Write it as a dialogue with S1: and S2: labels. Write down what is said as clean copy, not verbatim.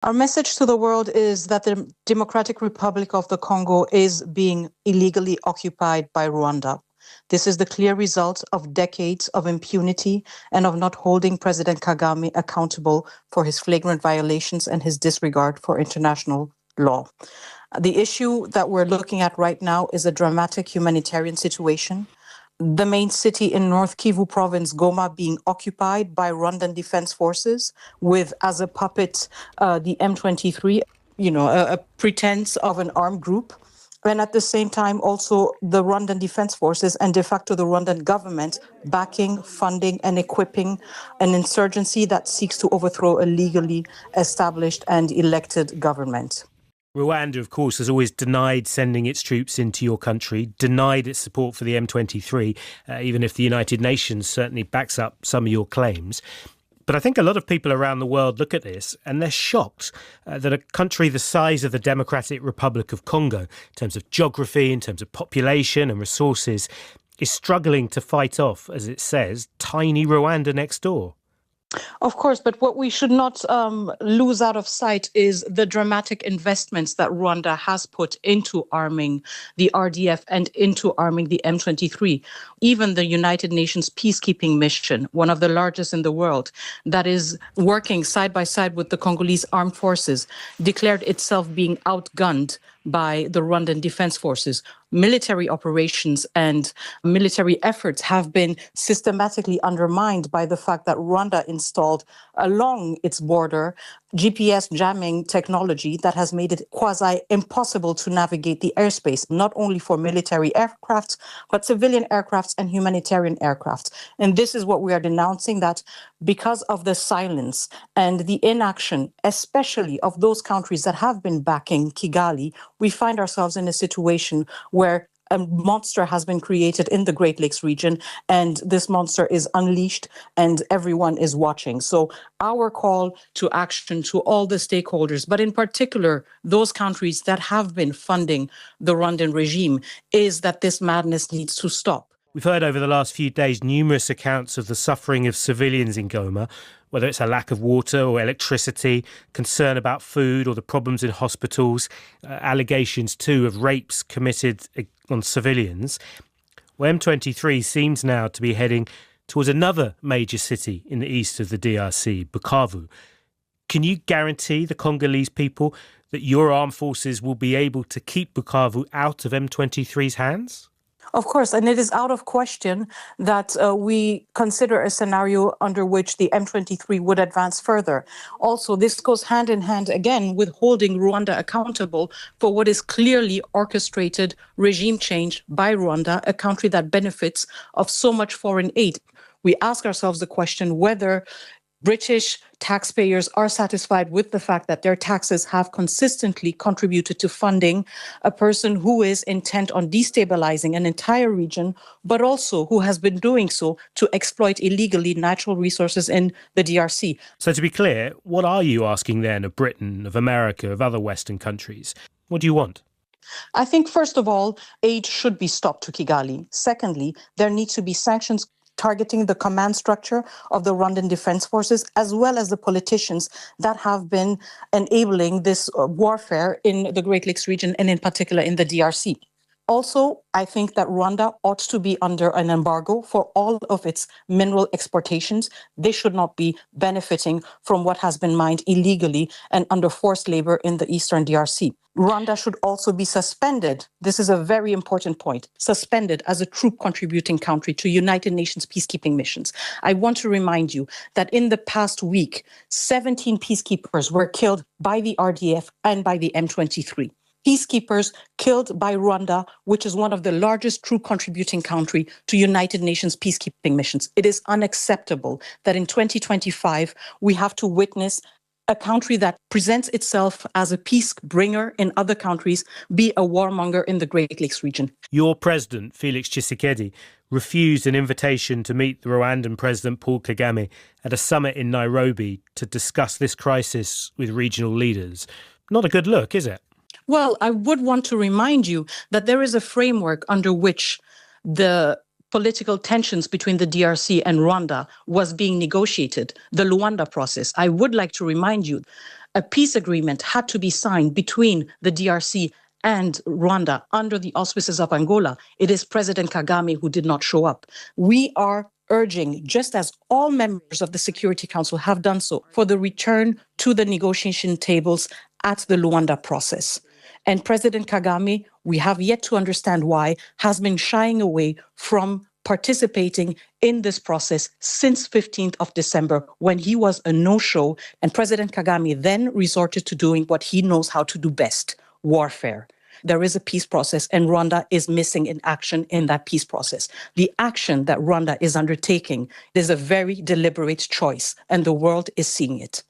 S1: Our message to the world is that the Democratic Republic of the Congo is being illegally occupied by Rwanda. This is the clear result of decades of impunity and of not holding President Kagame accountable for his flagrant violations and his disregard for international law. The issue that we're looking at right now is a dramatic humanitarian situation. The main city in North Kivu province, Goma, being occupied by Rwandan defense forces with, as a puppet, the M23, a pretense of an armed group. And at the same time, also the Rwandan defense forces and de facto the Rwandan government backing, funding, and equipping an insurgency that seeks to overthrow a legally established and elected government.
S2: Rwanda, of course, has always denied sending its troops into your country, denied its support for the M23, even if the United Nations certainly backs up some of your claims. But I think a lot of people around the world look at this and they're shocked that a country the size of the Democratic Republic of Congo, in terms of geography, in terms of population and resources, is struggling to fight off, as it says, tiny Rwanda next door.
S1: Of course, but what we should not lose out of sight is the dramatic investments that Rwanda has put into arming the RDF and into arming the M23. Even the United Nations peacekeeping mission, one of the largest in the world, that is working side by side with the Congolese armed forces, declared itself being outgunned by the Rwandan defense forces. Military operations and military efforts have been systematically undermined by the fact that Rwanda installed along its border GPS jamming technology that has made it quasi-impossible to navigate the airspace, not only for military aircrafts, but civilian aircrafts and humanitarian aircrafts. And this is what we are denouncing, that because of the silence and the inaction, especially of those countries that have been backing Kigali, we find ourselves in a situation where a monster has been created in the Great Lakes region, and this monster is unleashed and everyone is watching. So our call to action to all the stakeholders, but in particular those countries that have been funding the Rwandan regime, is that this madness needs to stop.
S2: We've heard over the last few days numerous accounts of the suffering of civilians in Goma, whether it's a lack of water or electricity, concern about food or the problems in hospitals, allegations too of rapes committed on civilians. Well, M23 seems now to be heading towards another major city in the east of the DRC, Bukavu. Can you guarantee the Congolese people that your armed forces will be able to keep Bukavu out of M23's hands?
S1: Of course, and it is out of question that we consider a scenario under which the M23 would advance further. Also, this goes hand in hand again with holding Rwanda accountable for what is clearly orchestrated regime change by Rwanda, a country that benefits of so much foreign aid. We ask ourselves the question whether British taxpayers are satisfied with the fact that their taxes have consistently contributed to funding a person who is intent on destabilizing an entire region, but also who has been doing so to exploit illegally natural resources in the DRC.
S2: So to be clear, what are you asking then of Britain, of America, of other Western countries? What do you want?
S1: I think, first of all, aid should be stopped to Kigali. Secondly, there need to be sanctions targeting the command structure of the Rwandan Defense Forces, as well as the politicians that have been enabling this warfare in the Great Lakes region, and in particular in the DRC. Also, I think that Rwanda ought to be under an embargo for all of its mineral exportations. They should not be benefiting from what has been mined illegally and under forced labor in the eastern DRC. Rwanda should also be suspended. This is a very important point. Suspended as a troop contributing country to United Nations peacekeeping missions. I want to remind you that in the past week, 17 peacekeepers were killed by the RDF and by the M23. Peacekeepers killed by Rwanda, which is one of the largest troop contributing country to United Nations peacekeeping missions. It is unacceptable that in 2025, we have to witness a country that presents itself as a peace bringer in other countries be a warmonger in the Great Lakes region.
S2: Your president, Felix Tshisekedi, refused an invitation to meet the Rwandan President Paul Kagame at a summit in Nairobi to discuss this crisis with regional leaders. Not a good look, is it?
S1: Well, I would want to remind you that there is a framework under which the political tensions between the DRC and Rwanda was being negotiated, the Luanda process. I would like to remind you A peace agreement had to be signed between the DRC and Rwanda under the auspices of Angola. It is President Kagame who did not show up. We are urging, just as all members of the Security Council have done so, for the return to the negotiation tables at the Luanda process. And President Kagame, we have yet to understand why, has been shying away from participating in this process since 15th of December, when he was a no-show, and President Kagame then resorted to doing what he knows how to do best, warfare. There is a peace process, and Rwanda is missing in action in that peace process. The action that Rwanda is undertaking is a very deliberate choice, and the world is seeing it.